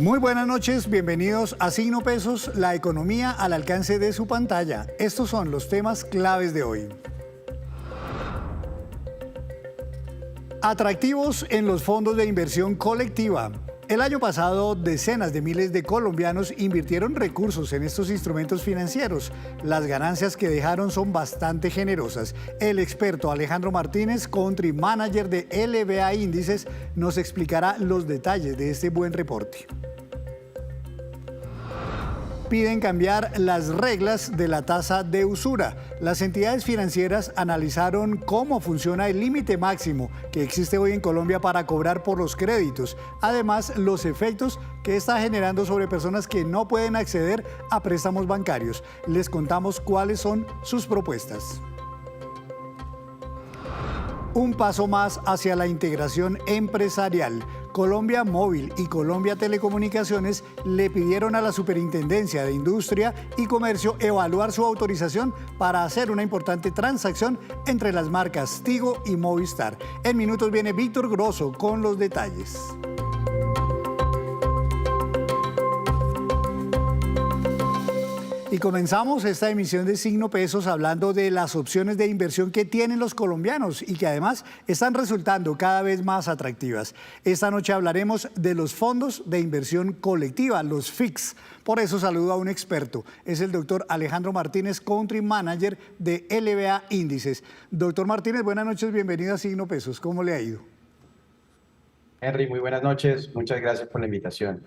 Muy buenas noches, bienvenidos a Signo Pesos, la economía al alcance de su pantalla. Estos son los temas claves de hoy. Atractivos en los fondos de inversión colectiva. El año pasado, decenas de miles de colombianos invirtieron recursos en estos instrumentos financieros. Las ganancias que dejaron son bastante generosas. El experto Alejandro Martínez, Country Manager de LBA Índices, nos explicará los detalles de este buen reporte. Piden cambiar las reglas de la tasa de usura. Las entidades financieras analizaron cómo funciona el límite máximo que existe hoy en Colombia para cobrar por los créditos. Además, los efectos que está generando sobre personas que no pueden acceder a préstamos bancarios. Les contamos cuáles son sus propuestas. Un paso más hacia la integración empresarial. Colombia Móvil y Colombia Telecomunicaciones le pidieron a la Superintendencia de Industria y Comercio evaluar su autorización para hacer una importante transacción entre las marcas Tigo y Movistar. En minutos viene Víctor Grosso con los detalles. Y comenzamos esta emisión de Signo Pesos hablando de las opciones de inversión que tienen los colombianos y que además están resultando cada vez más atractivas. Esta noche hablaremos de los fondos de inversión colectiva, los FIX. Por eso saludo a un experto. Es el doctor Alejandro Martínez, Country Manager de LBA Índices. Doctor Martínez, buenas noches, bienvenido a Signo Pesos. ¿Cómo le ha ido? Henry, muy buenas noches. Muchas gracias por la invitación.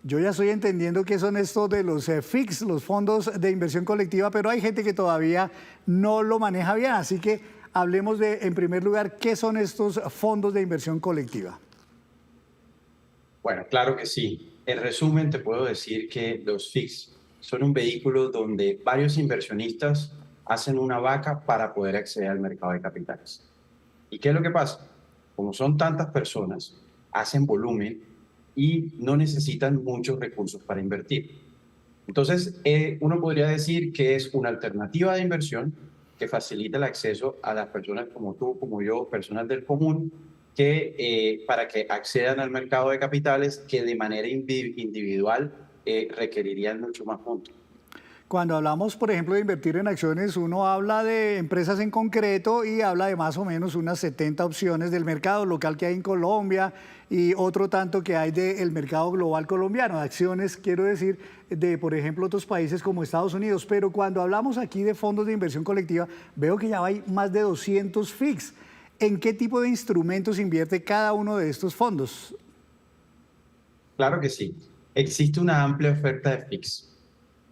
Yo ya estoy entendiendo qué son estos de los FIX, los fondos de inversión colectiva, pero hay gente que todavía no lo maneja bien. Así que hablemos de, en primer lugar, ¿qué son estos fondos de inversión colectiva? Bueno, claro que sí. En resumen, te puedo decir que los FIX son un vehículo donde varios inversionistas hacen una vaca para poder acceder al mercado de capitales. ¿Y qué es lo que pasa? Como son tantas personas, hacen volumen y no necesitan muchos recursos para invertir. Entonces, uno podría decir que es una alternativa de inversión que facilita el acceso a las personas como tú, como yo, personas del común, que para que accedan al mercado de capitales que de manera individual requerirían mucho más montos. Cuando hablamos, por ejemplo, de invertir en acciones, uno habla de empresas en concreto y habla de más o menos unas 70 opciones del mercado local que hay en Colombia y otro tanto que hay del mercado global colombiano, de acciones, quiero decir, de, por ejemplo, otros países como Estados Unidos. Pero cuando hablamos aquí de fondos de inversión colectiva, veo que ya hay más de 200 FIX. ¿En qué tipo de instrumentos invierte cada uno de estos fondos? Claro que sí. Existe una amplia oferta de FIX.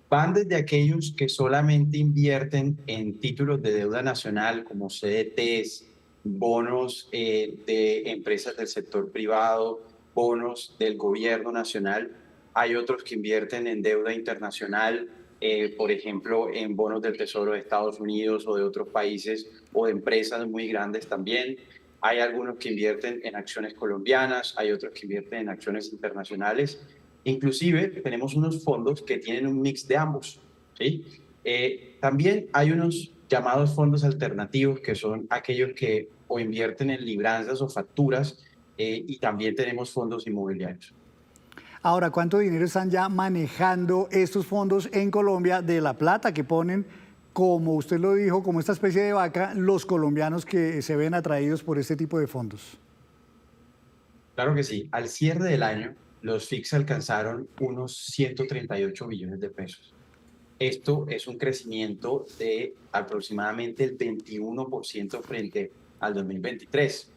Van desde aquellos que solamente invierten en títulos de deuda nacional como CDTs, bonos de empresas del sector privado, bonos del gobierno nacional. Hay otros que invierten en deuda internacional, por ejemplo, en bonos del Tesoro de Estados Unidos o de otros países o de empresas muy grandes también. Hay algunos que invierten en acciones colombianas, hay otros que invierten en acciones internacionales. Inclusive tenemos unos fondos que tienen un mix de ambos, ¿sí? También hay unos llamados fondos alternativos que son aquellos que o invierten en libranzas o facturas y también tenemos fondos inmobiliarios. Ahora, ¿cuánto dinero están ya manejando estos fondos en Colombia de la plata que ponen, como usted lo dijo, como esta especie de vaca, los colombianos que se ven atraídos por este tipo de fondos? Claro que sí. Al cierre del año, los FIX alcanzaron unos 138 billones de pesos. Esto es un crecimiento de aproximadamente el 21% frente al 2023.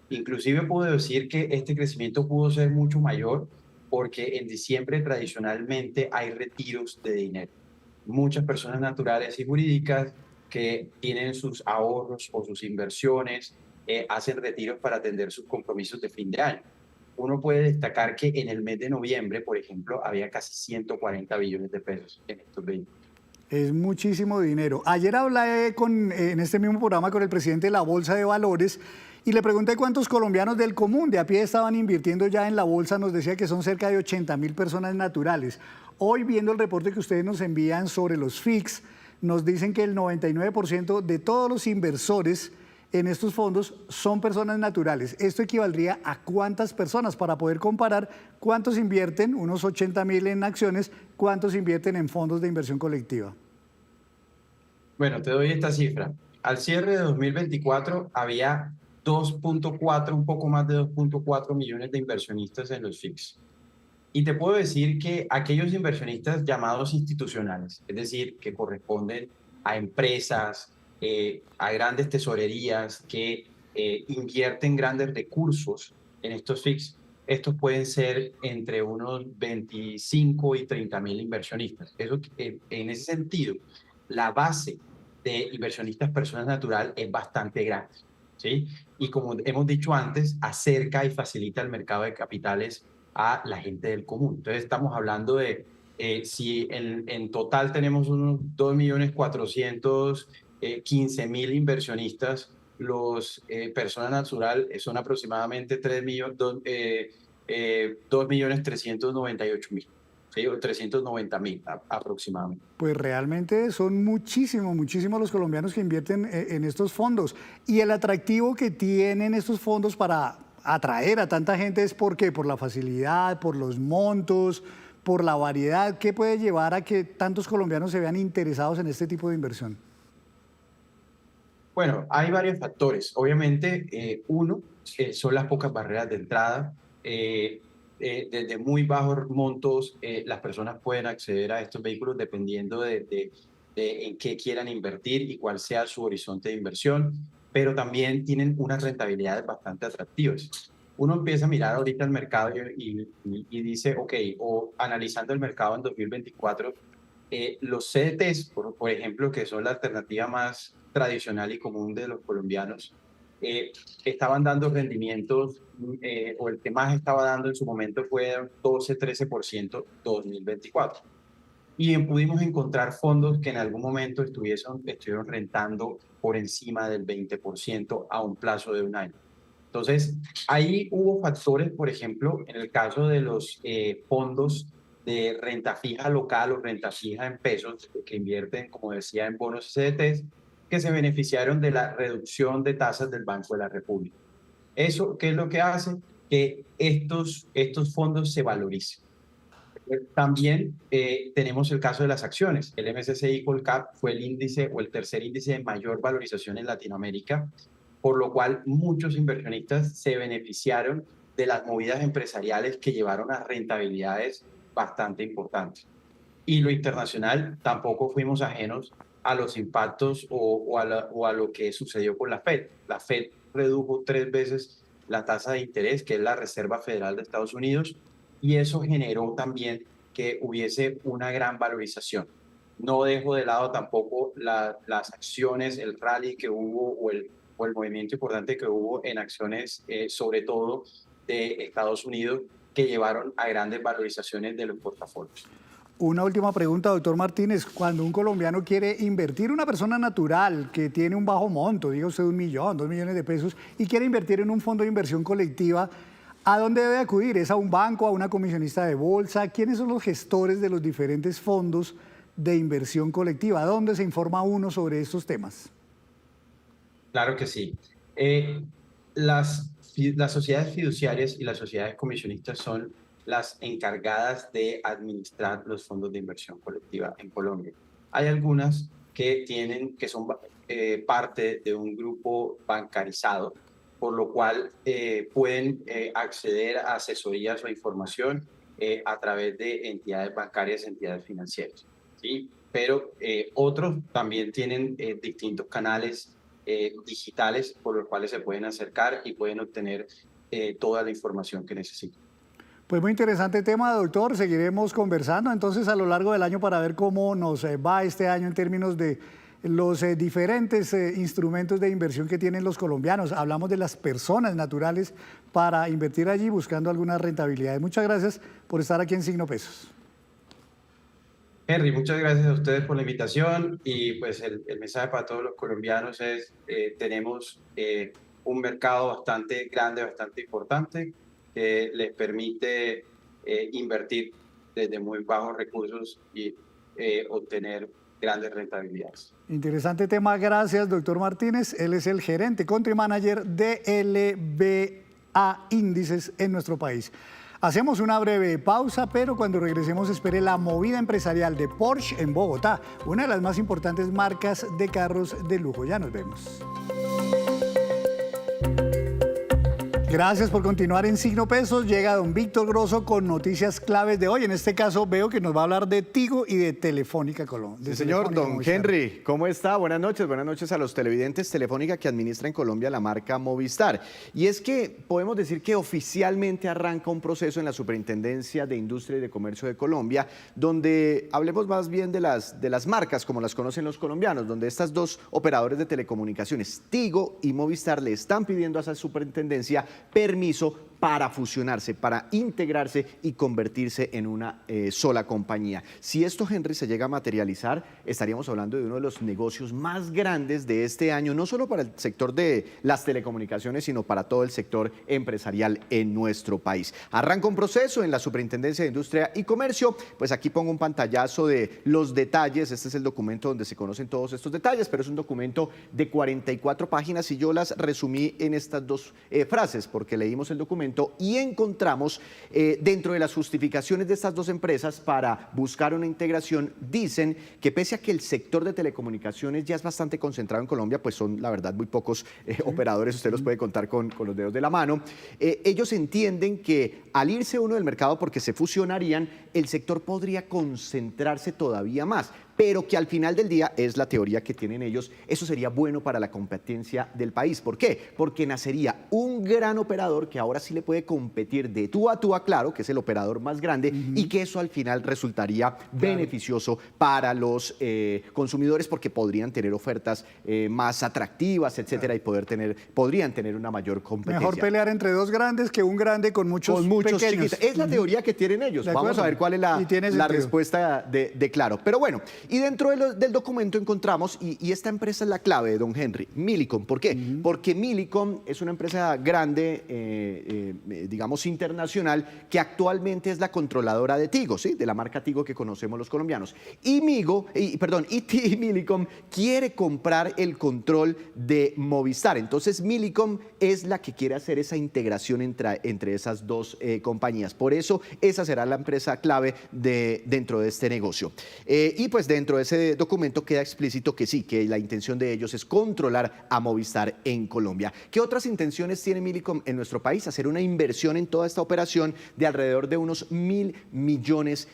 Inclusive puedo decir que este crecimiento pudo ser mucho mayor porque en diciembre tradicionalmente hay retiros de dinero. Muchas personas naturales y jurídicas que tienen sus ahorros o sus inversiones hacen retiros para atender sus compromisos de fin de año. Uno puede destacar que en el mes de noviembre, por ejemplo, había casi 140 billones de pesos en estos vehículos. Es muchísimo dinero. Ayer hablé en este mismo programa con el presidente de la Bolsa de Valores y le pregunté cuántos colombianos del común de a pie estaban invirtiendo ya en la bolsa. Nos decía que son cerca de 80.000 personas naturales. Hoy, viendo el reporte que ustedes nos envían sobre los FIX, nos dicen que el 99% de todos los inversores en estos fondos son personas naturales. Esto equivaldría a cuántas personas para poder comparar cuántos invierten, unos 80.000 en acciones, cuántos invierten en fondos de inversión colectiva. Bueno, te doy esta cifra. Al cierre de 2024 había 2.4, un poco más de 2.4 millones de inversionistas en los FIX. Y te puedo decir que aquellos inversionistas llamados institucionales, es decir, que corresponden a empresas, a grandes tesorerías que invierten grandes recursos en estos FIX, estos pueden ser entre unos 25 y 30.000 inversionistas. Eso, en ese sentido, la base de inversionistas personas natural es bastante grande, ¿sí? Y como hemos dicho antes, acerca y facilita el mercado de capitales a la gente del común. Entonces estamos hablando de, si en total tenemos unos 2.415.000 inversionistas, los personas natural son aproximadamente 2.398.000, ¿sí? O 390.000 aproximadamente. Pues realmente son muchísimos, muchísimos los colombianos que invierten en estos fondos. Y el atractivo que tienen estos fondos para atraer a tanta gente es ¿por qué? Por la facilidad, por los montos, por la variedad. ¿Qué puede llevar a que tantos colombianos se vean interesados en este tipo de inversión? Bueno, hay varios factores. Obviamente, uno, son las pocas barreras de entrada. Desde muy bajos montos, las personas pueden acceder a estos vehículos dependiendo de en qué quieran invertir y cuál sea su horizonte de inversión, pero también tienen unas rentabilidades bastante atractivas. Uno empieza a mirar ahorita el mercado y dice, ok, o analizando el mercado en 2024, los CDTs, por ejemplo, que son la alternativa más tradicional y común de los colombianos, estaban dando rendimientos, o el que más estaba dando en su momento fue 12-13% 2024. Y pudimos encontrar fondos que en algún momento estuvieron rentando por encima del 20% a un plazo de un año. Entonces, ahí hubo factores, por ejemplo, en el caso de los fondos de renta fija local o renta fija en pesos, que invierten, como decía, en bonos CDTs, que se beneficiaron de la reducción de tasas del Banco de la República. ¿Eso qué es lo que hace? Que estos fondos se valoricen. También tenemos el caso de las acciones. El MSCI Colcap fue el índice o el tercer índice de mayor valorización en Latinoamérica, por lo cual muchos inversionistas se beneficiaron de las movidas empresariales que llevaron a rentabilidades bastante importantes. Y lo internacional, tampoco fuimos ajenos a los impactos o a lo que sucedió con la Fed. La Fed redujo 3 veces la tasa de interés, que es la Reserva Federal de Estados Unidos, y eso generó también que hubiese una gran valorización. No dejo de lado tampoco las acciones, el rally que hubo o el movimiento importante que hubo en acciones, sobre todo de Estados Unidos, que llevaron a grandes valorizaciones de los portafolios. Una última pregunta, doctor Martínez. Cuando un colombiano quiere invertir, una persona natural que tiene un bajo monto, diga usted 1 millón, 2 millones de pesos, y quiere invertir en un fondo de inversión colectiva, ¿a dónde debe acudir? ¿Es a un banco, a una comisionista de bolsa? ¿Quiénes son los gestores de los diferentes fondos de inversión colectiva? ¿Dónde se informa uno sobre estos temas? Claro que sí. Eh, las sociedades fiduciarias y las sociedades comisionistas son las encargadas de administrar los fondos de inversión colectiva en Colombia. Hay algunas que son parte de un grupo bancarizado, por lo cual pueden acceder a asesorías o información a través de entidades bancarias, entidades financieras, ¿sí? Pero otros también tienen distintos canales digitales por los cuales se pueden acercar y pueden obtener toda la información que necesitan. Pues muy interesante tema, doctor. Seguiremos conversando entonces a lo largo del año para ver cómo nos va este año en términos de los diferentes instrumentos de inversión que tienen los colombianos. Hablamos de las personas naturales para invertir allí buscando algunas rentabilidades. Muchas gracias por estar aquí en Signo Pesos. Henry, muchas gracias a ustedes por la invitación y pues el mensaje para todos los colombianos es, tenemos un mercado bastante grande, bastante importante, que les permite invertir desde muy bajos recursos y obtener grandes rentabilidades. Interesante tema, gracias, doctor Martínez. Él es el gerente country manager de LBA Índices en nuestro país. Hacemos una breve pausa, pero cuando regresemos espere la movida empresarial de Porsche en Bogotá, una de las más importantes marcas de carros de lujo. Ya nos vemos. Gracias por continuar en Signo Pesos. Llega don Víctor Grosso con noticias claves de hoy. En este caso veo que nos va a hablar de Tigo y de Telefónica Colombia. Sí, señor, don Henry, ¿cómo está? Buenas noches a los televidentes. Telefónica que administra en Colombia la marca Movistar. Y es que podemos decir que oficialmente arranca un proceso en la Superintendencia de Industria y de Comercio de Colombia, donde hablemos más bien de las marcas como las conocen los colombianos, donde estas dos operadores de telecomunicaciones, Tigo y Movistar, le están pidiendo a esa superintendencia permiso para fusionarse, para integrarse y convertirse en una sola compañía. Si esto, Henry, se llega a materializar, estaríamos hablando de uno de los negocios más grandes de este año, no solo para el sector de las telecomunicaciones, sino para todo el sector empresarial en nuestro país. Arranca un proceso en la Superintendencia de Industria y Comercio, pues aquí pongo un pantallazo de los detalles. Este es el documento donde se conocen todos estos detalles, pero es un documento de 44 páginas y yo las resumí en estas dos frases, porque leímos el documento y encontramos dentro de las justificaciones de estas dos empresas para buscar una integración, dicen que pese a que el sector de telecomunicaciones ya es bastante concentrado en Colombia, pues son la verdad muy pocos operadores, usted los puede contar con los dedos de la mano, ellos entienden que al irse uno del mercado porque se fusionarían, el sector podría concentrarse todavía más, pero que al final del día, es la teoría que tienen ellos, eso sería bueno para la competencia del país. ¿Por qué? Porque nacería un gran operador que ahora sí le puede competir de tú a Claro, que es el operador más grande, y que eso al final resultaría beneficioso para los consumidores porque podrían tener ofertas más atractivas, etcétera, y podrían tener una mayor competencia. Mejor pelear entre dos grandes que un grande con muchos pequeños. Chiquitos. Es la teoría que tienen ellos. Vamos a ver cuál es la respuesta de Claro. Pero bueno, y dentro del documento encontramos, y esta empresa es la clave, don Henry, Millicom. ¿Por qué? Porque Millicom es una empresa grande, digamos internacional, que actualmente es la controladora de Tigo, ¿sí? De la marca Tigo que conocemos los colombianos. Y Millicom quiere comprar el control de Movistar. Entonces Millicom es la que quiere hacer esa integración entre esas dos compañías. Por eso esa será la empresa clave dentro de este negocio. Y pues dentro de ese documento queda explícito que sí, que la intención de ellos es controlar a Movistar en Colombia. ¿Qué otras intenciones tiene Millicom en nuestro país? Hacer una inversión en toda esta operación de alrededor de unos $1.000 millones,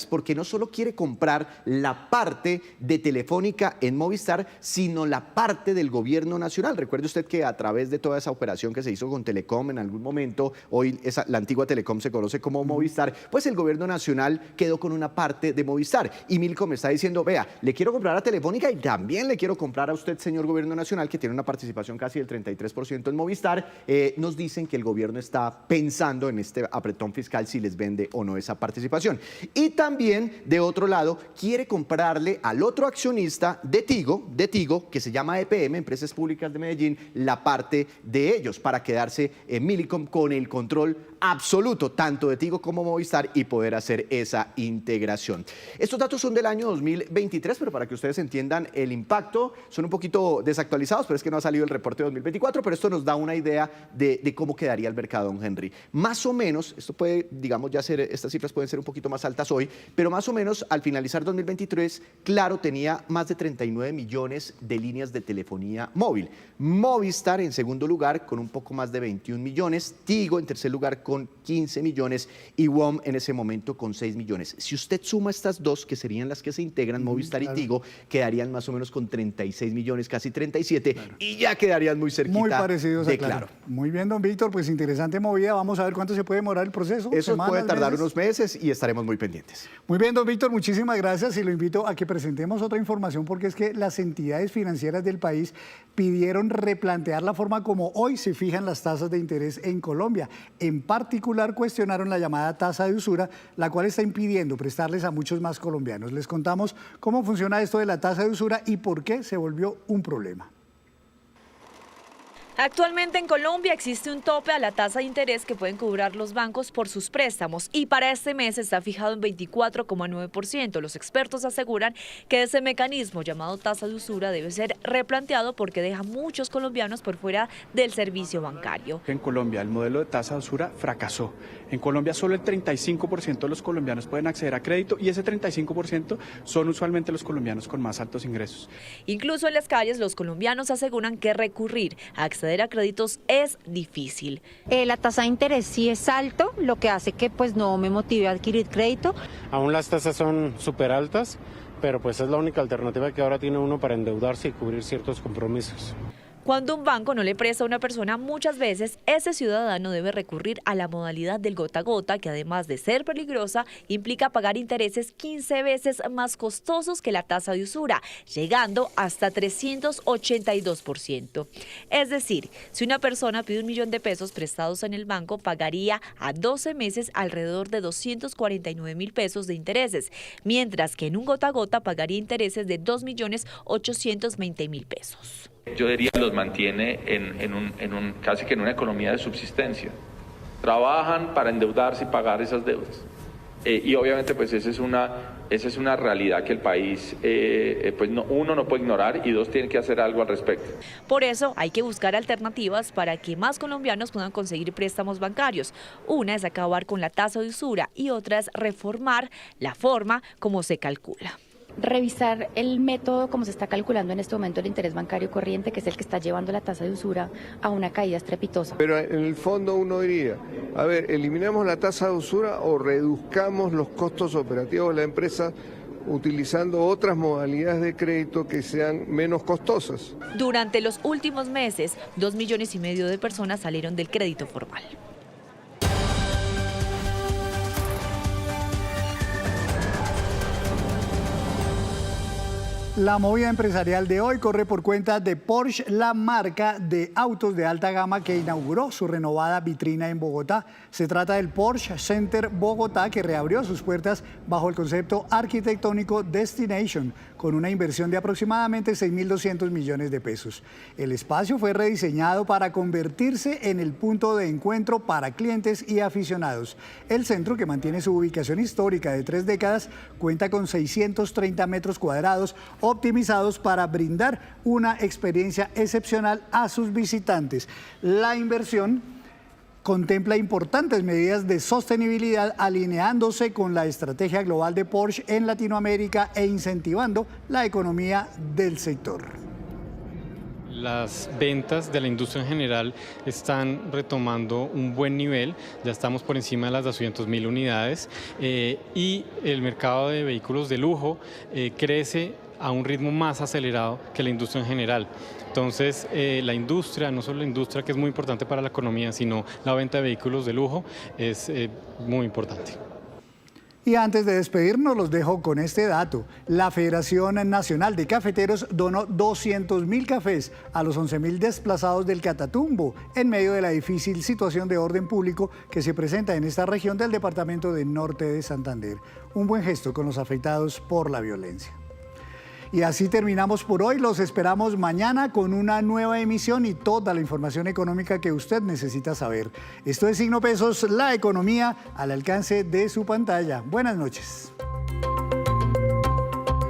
porque no solo quiere comprar la parte de Telefónica en Movistar, sino la parte del gobierno nacional. Recuerde usted que a través de toda esa operación que se hizo con Telecom en algún momento, hoy la antigua Telecom se conoce como Movistar, pues el gobierno nacional quedó con una parte de Movistar y Millicom está diciendo, vea, le quiero comprar a Telefónica y también le quiero comprar a usted, señor gobierno nacional, que tiene una participación casi del 33% en Movistar. Nos dicen que el gobierno está pensando en este apretón fiscal si les vende o no esa participación. Y también, de otro lado, quiere comprarle al otro accionista de Tigo, que se llama EPM, Empresas Públicas de Medellín, la parte de ellos, para quedarse en Millicom con el control absoluto, tanto de Tigo como Movistar, y poder hacer esa integración. Estos datos son del año 2023, pero para que ustedes entiendan el impacto, son un poquito desactualizados, pero es que no ha salido el reporte de 2024, pero esto nos da una idea de cómo quedaría el mercado, don Henry. Más o menos, esto puede, digamos, estas cifras pueden ser un poquito más altas hoy, pero más o menos al finalizar 2023, Claro tenía más de 39 millones de líneas de telefonía móvil. Movistar en segundo lugar con un poco más de 21 millones, Tigo en tercer lugar con 15 millones y WOM en ese momento con 6 millones. Si usted suma estas dos, que serían las que se integran, Movistar y Tigo, quedarían más o menos con 36 millones, casi 37, y ya quedarían muy cerquita muy parecidos de a Claro. Muy bien, don Víctor, pues interesante movida. Vamos a ver cuánto se puede demorar el proceso. Eso puede tardar meses. unos meses y estaremos muy pendientes. Muy bien, don Víctor, muchísimas gracias y lo invito a que presentemos otra información porque es que las entidades financieras del país pidieron replantear la forma como hoy se fijan las tasas de interés en Colombia. En particular, cuestionaron la llamada tasa de usura, la cual está impidiendo prestarles a muchos más colombianos. Les contamos cómo funciona esto de la tasa de usura y por qué se volvió un problema. Actualmente en Colombia existe un tope a la tasa de interés que pueden cobrar los bancos por sus préstamos y para este mes está fijado en 24,9%. Los expertos aseguran que ese mecanismo llamado tasa de usura debe ser replanteado porque deja a muchos colombianos por fuera del servicio bancario. En Colombia el modelo de tasa de usura fracasó. En Colombia solo el 35% de los colombianos pueden acceder a crédito y ese 35% son usualmente los colombianos con más altos ingresos. Incluso en las calles los colombianos aseguran que recurrir a acceder a créditos es difícil. La tasa de interés sí es alto, lo que hace que pues no me motive a adquirir crédito. Aún las tasas son súper altas, pero pues es la única alternativa que ahora tiene uno para endeudarse y cubrir ciertos compromisos. Cuando un banco no le presta a una persona, muchas veces ese ciudadano debe recurrir a la modalidad del gota a gota, que además de ser peligrosa, implica pagar intereses 15 veces más costosos que la tasa de usura, llegando hasta 382%. Es decir, si una persona pide 1 millón de pesos prestados en el banco, pagaría a 12 meses alrededor de 249.000 pesos de intereses, mientras que en un gota a gota pagaría intereses de 2.820.000 pesos. Yo diría los mantiene casi que en una economía de subsistencia. Trabajan para endeudarse y pagar esas deudas. Y obviamente pues esa es una realidad que el país uno no puede ignorar y dos tiene que hacer algo al respecto. Por eso hay que buscar alternativas para que más colombianos puedan conseguir préstamos bancarios. Una es acabar con la tasa de usura y otra es reformar la forma como se calcula. Revisar el método como se está calculando en este momento el interés bancario corriente, que es el que está llevando la tasa de usura a una caída estrepitosa. Pero en el fondo uno diría, a ver, eliminamos la tasa de usura o reduzcamos los costos operativos de la empresa utilizando otras modalidades de crédito que sean menos costosas. Durante los últimos meses, 2,5 millones de personas salieron del crédito formal. La movida empresarial de hoy corre por cuenta de Porsche, la marca de autos de alta gama que inauguró su renovada vitrina en Bogotá. Se trata del Porsche Center Bogotá, que reabrió sus puertas bajo el concepto arquitectónico Destination, con una inversión de aproximadamente 6.200 millones de pesos. El espacio fue rediseñado para convertirse en el punto de encuentro para clientes y aficionados. El centro, que mantiene su ubicación histórica de 3 décadas, cuenta con 630 metros cuadrados, optimizados para brindar una experiencia excepcional a sus visitantes. La inversión contempla importantes medidas de sostenibilidad, alineándose con la estrategia global de Porsche en Latinoamérica e incentivando la economía del sector. Las ventas de la industria en general están retomando un buen nivel, ya estamos por encima de las 200.000 unidades y el mercado de vehículos de lujo crece a un ritmo más acelerado que la industria en general. Entonces, la industria, no solo la industria que es muy importante para la economía, sino la venta de vehículos de lujo es muy importante. Y antes de despedirnos, los dejo con este dato. La Federación Nacional de Cafeteros donó 200.000 cafés a los 11.000 desplazados del Catatumbo, en medio de la difícil situación de orden público que se presenta en esta región del departamento del norte de Santander. Un buen gesto con los afectados por la violencia. Y así terminamos por hoy. Los esperamos mañana con una nueva emisión y toda la información económica que usted necesita saber. Esto es Signo Pesos, la economía al alcance de su pantalla. Buenas noches.